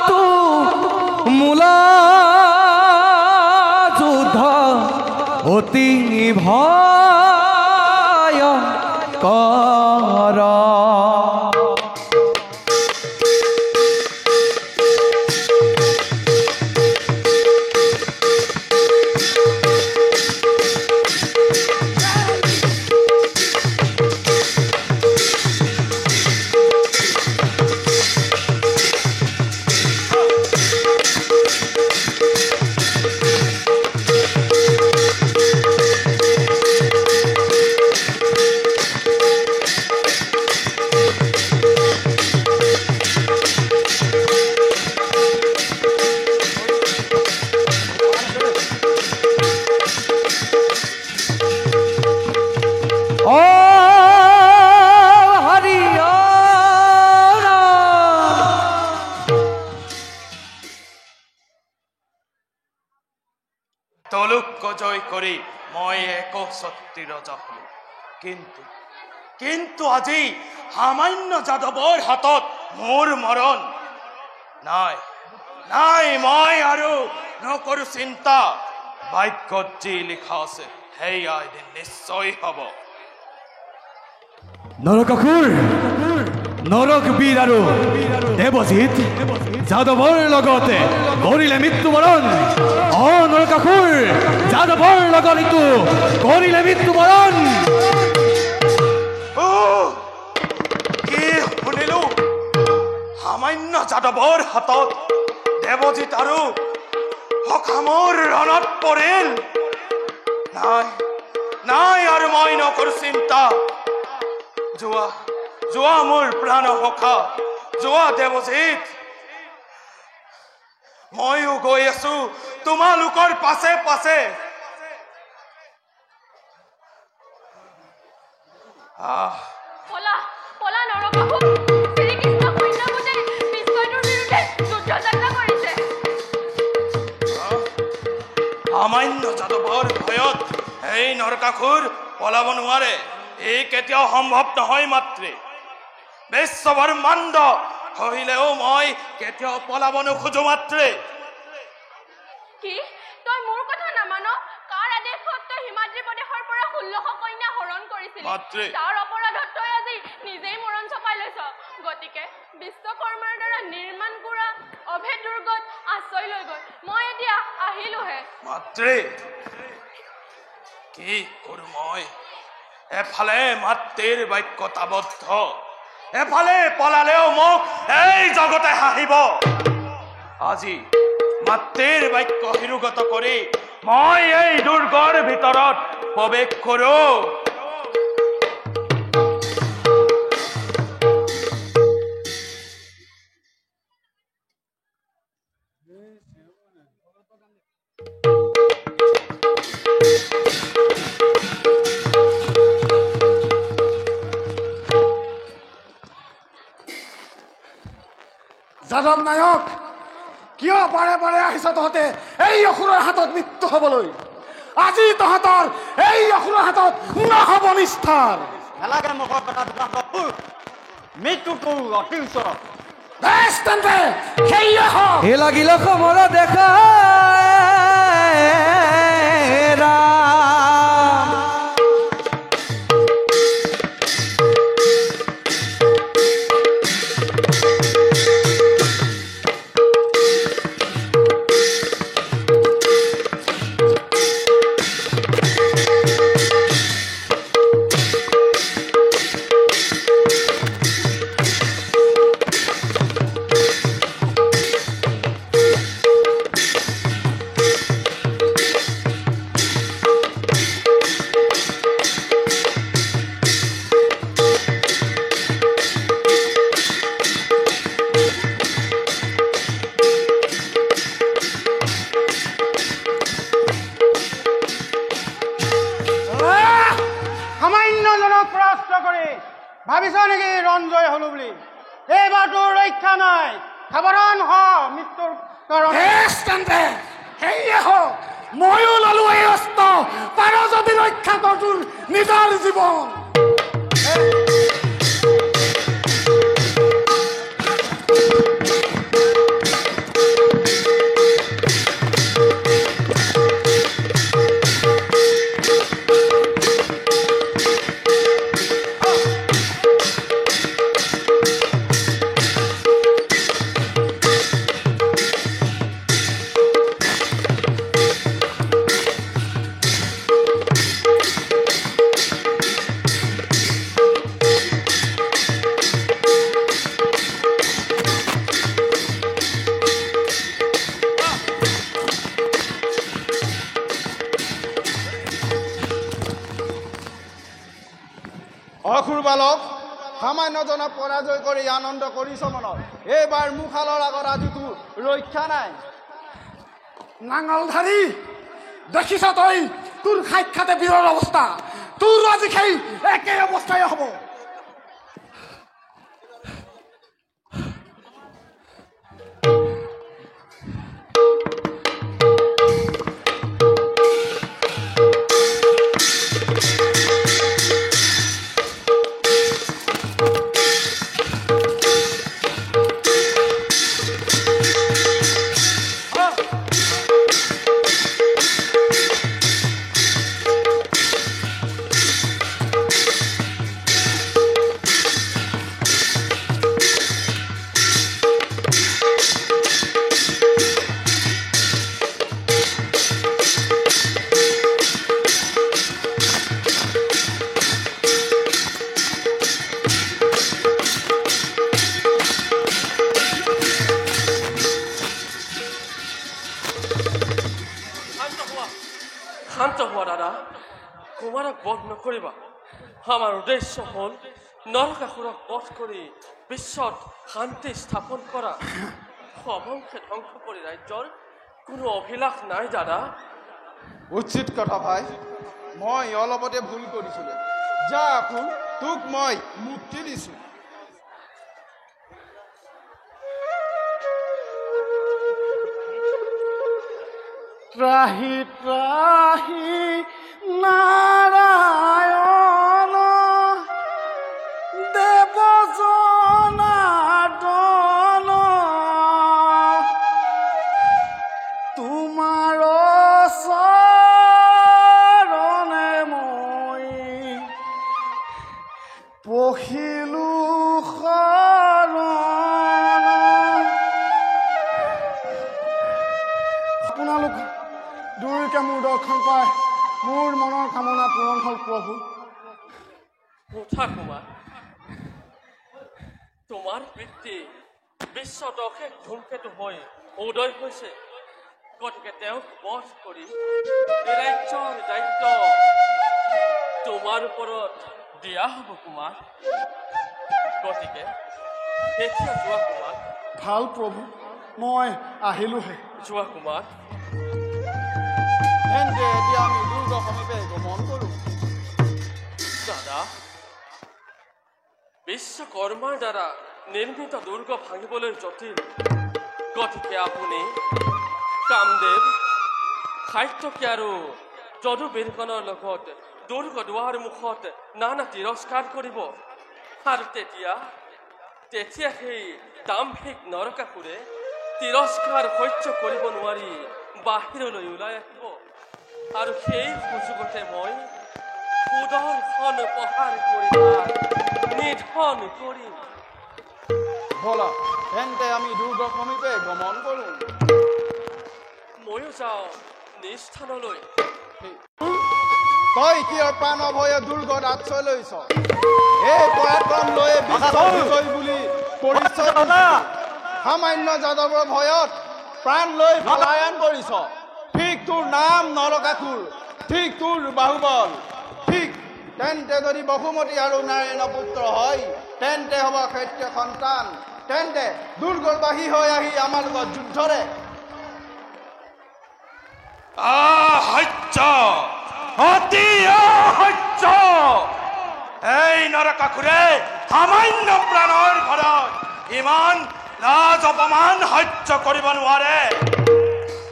তু মূল যুদ্ধ অতি ভয় কৰ তলুক জয় কৰি মই ৬১ ৰজা হলো কিন্তু আজি সামান্য যাদৱৰ হাতত মোৰ মৰণ নাই নাই মই আৰু নকৰো চিন্তা ভাগ্যত যি লিখা আছে সেয়া এদিন নিশ্চয় হ'ব নৰকাসুৰ নৰক বীৰ আৰু দেৱজিৎ যাদৱৰ লগতে কৰিলে মৃত্যুবৰণ নৰকাসুৰ যাদৱৰ লগত ইটো কৰিলে মৃত্যুবৰণ কি শুনিলো সামান্য যাদৱৰ হাতত দেৱজিৎ আৰু সকামৰ ৰণত পৰিল নাই নাই আৰু মই নকৰো চিন্তা যোৱা মোৰ প্ৰাণ সখা যোৱা দেৱজিৎ ময়ো গৈ আছো তোমালোকৰ পাছে পাছে পলা নৰকাসুৰ শ্ৰীকৃষ্ণ সৈন্য গোটে বিশ্বটোৰ বিৰুদ্ধে যুদ্ধ যাত্ৰা কৰিছে সামান্য যাদৱৰ ভয়ত এই নৰকাসুৰ পলাব নোৱাৰে এই কেতিয়াও সম্ভৱ নহয় মাত্ৰে বিশ্বব্ৰহ্মাণ্ড সহিলেও মই কেতিয়াও পলাব নোখোজো মাত্ৰে কি তই মোৰ কথা নামান কাৰ আদেশত তই হিমাদ্ৰী প্ৰদেশৰ পৰা ১৬০০ কন্যা হৰণ কৰিছিলি তাৰ অপৰাধত তই আজি নিজেই মৰণ চপাই লৈছ গতিকে বিশ্বকৰ্মাৰ দ্বাৰা নিৰ্মাণ কৰা অভেদ দুৰ্গত আশ্ৰয় লৈ গৈ মই এতিয়া আহিলোহে মাত্ৰে কি কৰো মই এফালে মাতৃৰ বাক্যতাবদ্ধ এফালে পলালেও মোক এই জগতে হাঁহিব আজি মাতৃৰ বাক্য হিৰুগত কৰি মই এই দুৰ্গৰ ভিতৰত প্ৰৱেশ কৰোঁ। যাদৱ নায়ক, কিয় বাৰে বাৰে আহিছ তহঁতে এই অসুৰৰ হাতত মৃত্যু হবলৈ? আজি তহঁতৰ এই অসুৰৰ হাতত নহ'ব নিস্তাৰ। নালাগে মুখৰ কথা দুটা, মৃত্যুটো অতি ওচৰত। বেছ তেন্তে সেয়ে হওক। হে লাগিল সমৰ দেখা সামান্যজনক পৰাস্ত কৰি ভাবিছ নেকি ৰঞ্জয় হলো বুলি? এইবাৰতো ৰক্ষা নাই, সাৱধান হ মৃত্যুৰ কাৰণে। বেছ তেন্তে সেয়ে হওক, ময়ো ললো এই অস্ত্ৰ, পাৰ যদি ৰক্ষা কৰ তোৰ নিজৰ জীৱন। অসুৰ বালক, সামান্যজনক পৰাজয় কৰি আনন্দ কৰিছ মনত। এইবাৰ মুখালৰ আগত আজি তোৰ ৰক্ষা নাই। নাঙলধাৰী, দেখিছ তই তোৰ সাক্ষাতে বীৰৰ অৱস্থা, তোৰ আজি সেই একেই অৱস্থাই হ'ব। শান্ত হোৱা দাদা, কুমাৰক বধ নকৰিবা। আমাৰ উদ্দেশ্য হ'ল নৰকাসুৰক বধ কৰি বিশ্বত শান্তি স্থাপন কৰা। সমংসে ধ্বংস কৰি ৰাজ্যৰ কোনো অভিলাষ নাই দাদা। উচিত কথা ভাই, মই অলপতে ভুল কৰিছিলোঁ। যা আকৌ তোক মই মুক্তি দিছোঁ। ত্ৰাহি ত্ৰাহি নাৰায়ণ দেৱ জনাৰ্দন, তোমাৰ চৰণে মই পঢ়িলো শৰণ। আপোনালোক দুয়োকে মোৰ দৰ্শন পায় মোৰ মনৰ কামনা পূৰণ হ'ল প্ৰভু। উঠা কুমাৰ, তোমাৰ পিতৃ বিশ্বত অশেষ ধূমকেতু হৈ উদয় হৈছে, গতিকে তেওঁক বধ কৰি ৰাজ্যৰ দায়িত্ব তোমাৰ ওপৰত দিয়া হ'ব কুমাৰ। গতিকে এতিয়া যোৱা কুমাৰ। ভাল প্ৰভু, মই আহিলোহে। যোৱা কুমাৰ। তেন্তে এতিয়া আমি দুৰ্গ সমীপে গমন কৰোঁ। দাদা, বিশ্বকৰ্মাৰ দ্বাৰা নিৰ্মিত দুৰ্গ ভাঙিবলৈ জটিল। গতিকে আপুনি কামদেৱ, সাত্যকী আৰু যদুবীৰগণৰ লগত দুৰ্গ দুৱাৰ মুখত নানা তিৰস্কাৰ কৰিব। আৰু তেতিয়া সেই দাম্ভিক নৰকাসুৰে তিৰস্কাৰ সহ্য কৰিব নোৱাৰি বাহিৰলৈ ওলাই আহিব। আৰু সেই সুযোগতে মই সুদৰ্শন প্ৰহাৰ কৰি নিধন কৰিম। বলা তেন্তে আমি দুৰ্গ সমীপে গমন কৰোঁ। ময়ো যাওঁ নিজ স্থানলৈ। তই কিয় প্ৰাণ ভয়ে দুৰ্গত আশ্ৰয় লৈছ? এই পৰাক্ৰম লৈ বিজয় বুলি পৰিচয় সামান্য যাদৱৰ ভয়ত প্ৰাণ লৈ পলায়ন কৰিছ। ঠিক তোৰ নাম নৰকাসুৰ, ঠিক তোৰ বাহুবল। ঠিক তেন্তে যদি বসুমতী আৰু নাৰায়ণ পুত্ৰ হয়, তেন্তে হ'ব ক্ষত্ৰিয় সন্তান। তেন্তে দুৰ্গবাসী হৈ আহি আমাৰ লগত যুদ্ধৰে আহ্য অতি আহ্য। এই নৰকাসুৰে সামান্য প্ৰাণৰ ভৰত ইমান লাজ অপমান সহ্য কৰিব নোৱাৰে।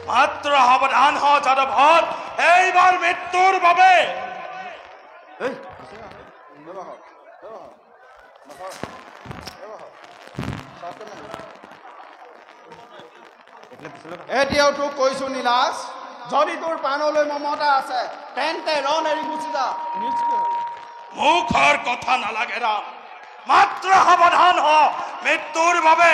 মাত্ৰ সাৱধান হ যাদৱ, এইবাৰ মৃত্যুৰ বাবে। এতিয়াও তোক কৈছো নীলাজ, যদি তোৰ প্ৰাণলৈ মমতা আছে তেন্তে ৰণ এৰি গুচি যা। মুখৰ কথা নালাগে ৰাম, মাত্ৰ সাৱধান হ মৃত্যুৰ বাবে।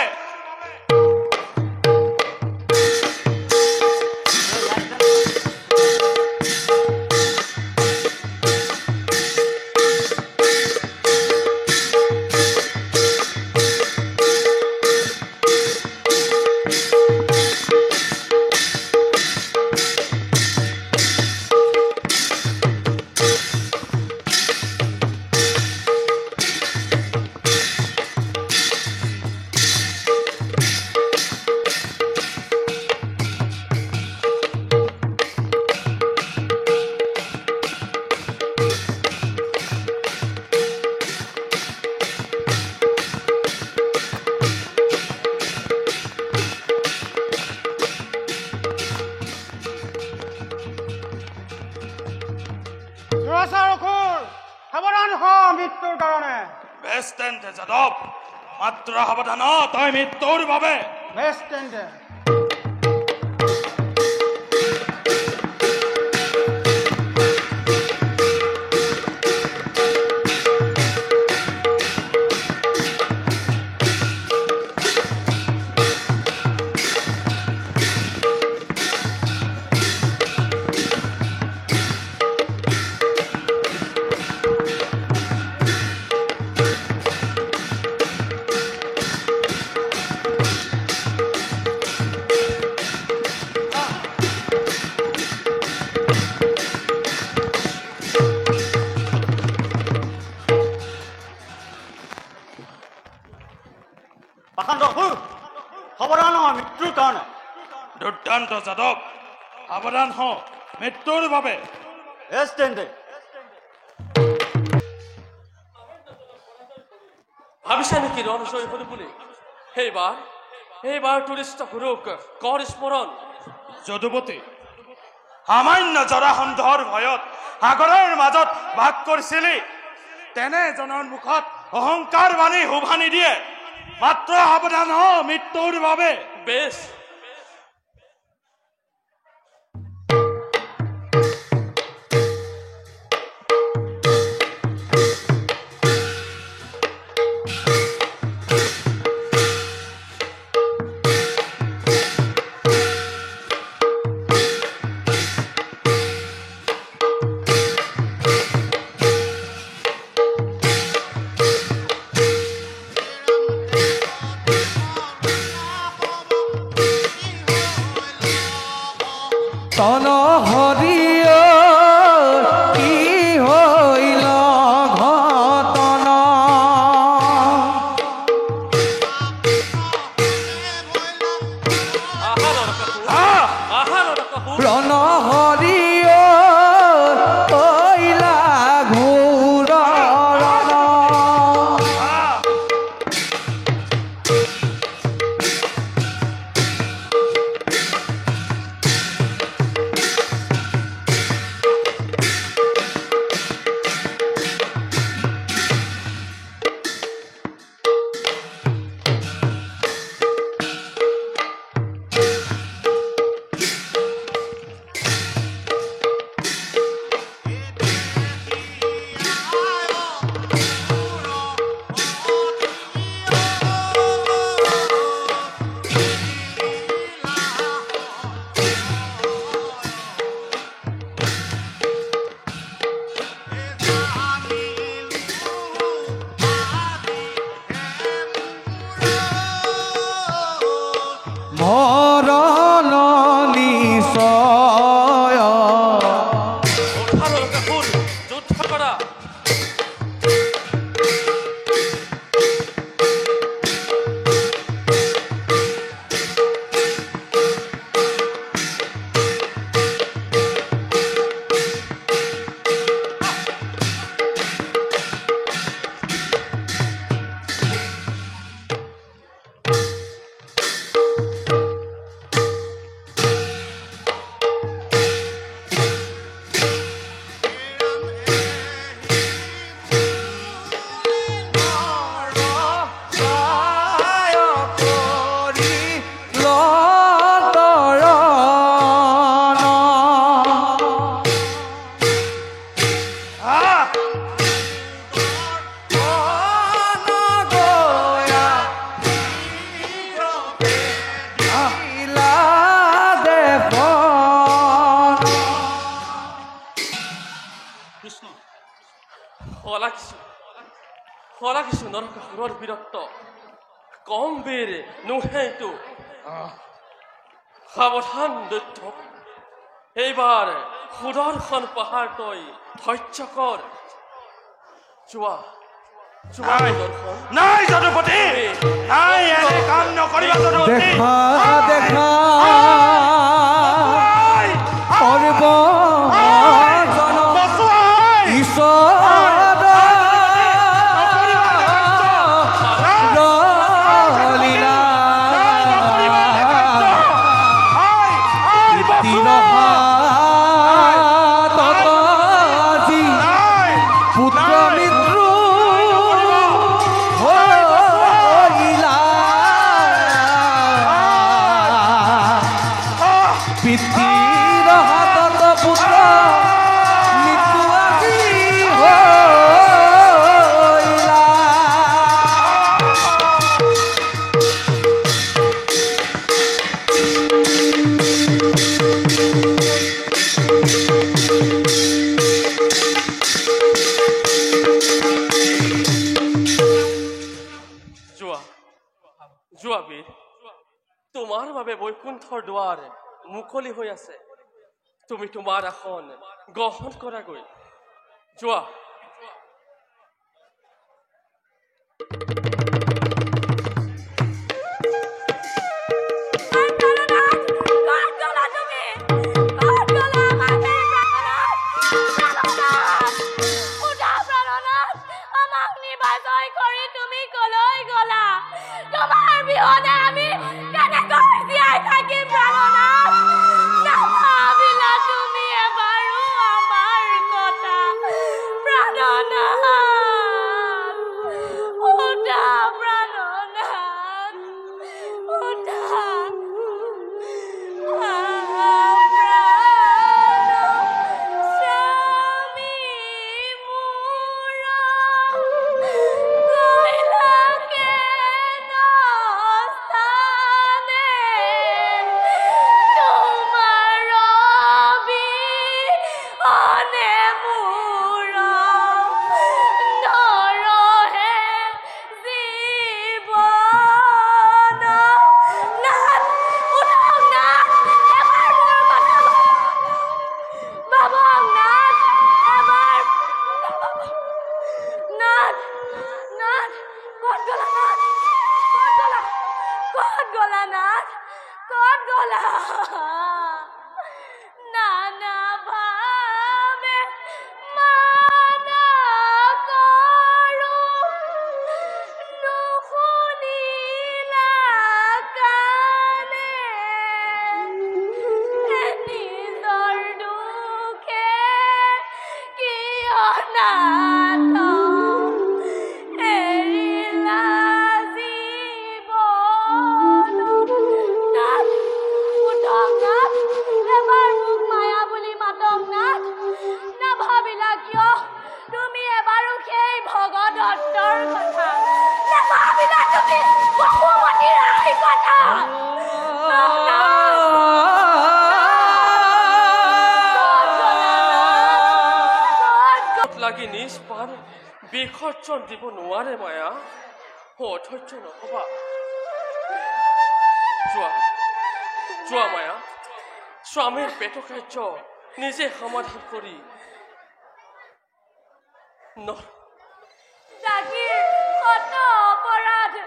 সাৱধান হ মৃত্যুৰ কাৰণে। বেছ তেন্তে যাদৱ, মাত্ৰ সাৱধান হ তই মৃত্যুৰ বাবে। বেছ তেন্তে সাৱধান হ মৃত্যুৰ কাৰণে। দুৰ্দান্ত যাদৱ, সাৱধান হ মৃত্যুৰ বাবে। বেছ তেন্তে ভাবিছা নেকি ৰণজয় হল বুলি? এইবাৰ টুৰিষ্ট গুৰুক কৰ স্মৰণ। যদুপতি, সামান্য জৰাসন্ধৰ ভয়ত সাগৰৰ মাজত বাস কৰিছিলি, তেনে এজনৰ মুখত অহংকাৰ বাণী শোভা নিদিয়ে। মাত্ৰ সাৱধান হ মৃত্যুৰ বাবে। বেছ, তন হৰিয় কি হইল হৰণ নিশ্চয় উঠাৰলৈকে শুন যুদ্ধ কৰা হলাকিছো নৰকাসুৰৰ বীৰত্ব কম বীৰ নোহেইটো সাৱধান দৈত্য এইবাৰ সুদৰ্শন পাহাৰ তই ধৈৰ্য কৰ যোৱা যোৱা সুদৰ্শন নাই যদুপতি নাই এনে কাম নকৰিবা যদুপতি দেখা দেখা তোমাৰ বাবে বৈকুণ্ঠৰ দুৱাৰ মুকলি হৈ আছে তুমি তোমাৰ আসন গ্ৰহণ কৰাগৈ যোৱা লাগি নিজ পান বিসৰ্জন দিব নোৱাৰে মায়া অধৈৰ্য নহবা যোৱা যোৱা মায়া স্বামীৰ পেট কাৰ্য নিজে সমাধান কৰি জাগিৰ কত অপৰাধ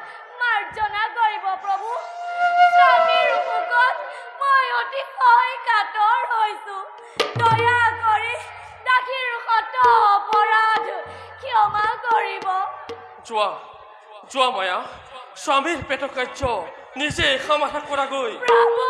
মাৰ্জনা কৰিব প্ৰভু স্বামীৰ মুখত মই অতিশয় কাতৰ হৈছো দয়া কৰি জাগিৰ কত অপৰাধ ক্ষমা কৰিব যোৱা মায়া স্বামীৰ পেট কাৰ্য নিজে সমাধান কৰাগৈ প্ৰভু